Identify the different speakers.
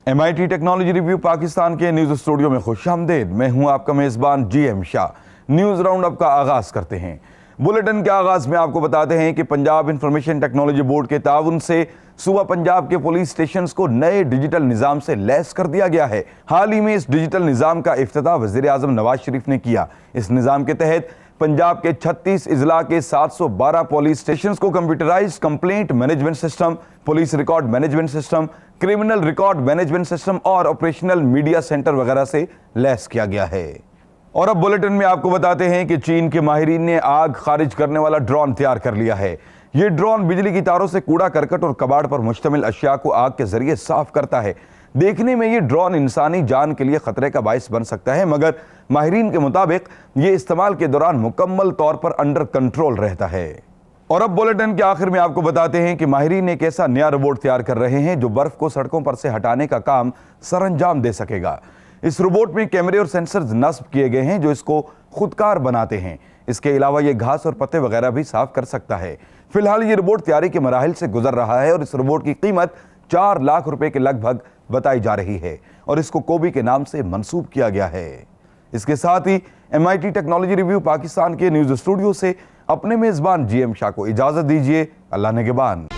Speaker 1: MIT technology review Pakistan के news studio में खुशामदीद। मैं हूं आपका मेजबान GM Shah. News round up का आगाज करते हैं। बुलेटिन के आगाज में आपको बताते हैं कि पंजाब इंफॉर्मेशन टेक्नोलॉजी बोर्ड के ताउन से सूबा पंजाब के पुलिस स्टेशन को नए डिजिटल निजाम से लैस कर दिया गया है। हाल ही में इस डिजिटल निजाम का इफ्तिताह वज़ीर आज़म नवाज शरीफ ने किया। इस निजाम के तहत पंजाब के 36 इजला के 712 पुलिस स्टेशन को computerise complaint management system, police record management system, criminal record management system और ऑपरेशनल मीडिया सेंटर वगैरह से लैस किया गया है। और अब बुलेटिन में आपको बताते हैं कि चीन के माहिरीन ने आग खारिज करने वाला ड्रोन तैयार कर लिया है। ये ड्रोन बिजली की तारों से कूड़ा करकट और कबाड़ पर मुश्तमिल अशिया को आग के जरिए साफ करता है। देखने में ये ड्रोन इंसानी जान के लिए खतरे का बाइस बन सकता है, मगर माहिरीन के मुताबिक ये इस्तेमाल के दौरान मुकम्मल तौर पर अंडर कंट्रोल रहता है। और अब बुलेटिन के आखिर में आपको बताते हैं कि माहिरीन एक ऐसा नया रोबोट तैयार कर रहे हैं जो बर्फ को सड़कों पर से हटाने का काम सरअंजाम दे सकेगा। इस रोबोट में कैमरे और सेंसर्स नस्ब किए गए हैं जो इसको खुदकार बनाते हैं। इसके अलावा ये घास और पत्ते वगैरह भी साफ कर सकता है। फिलहाल ये रोबोट तैयारी के मराहिल से गुजर रहा है और इस रोबोट की कीमत 4 लाख रुपए के लगभग बताई जा रही है और इसको कोबी के नाम से मंसूब किया गया है। इसके साथ ही MIT टेक्नोलॉजी रिव्यू पाकिस्तान के न्यूज स्टूडियो से अपने मेजबान GM शाह को इजाजत दीजिए। अल्लाह निगहबान।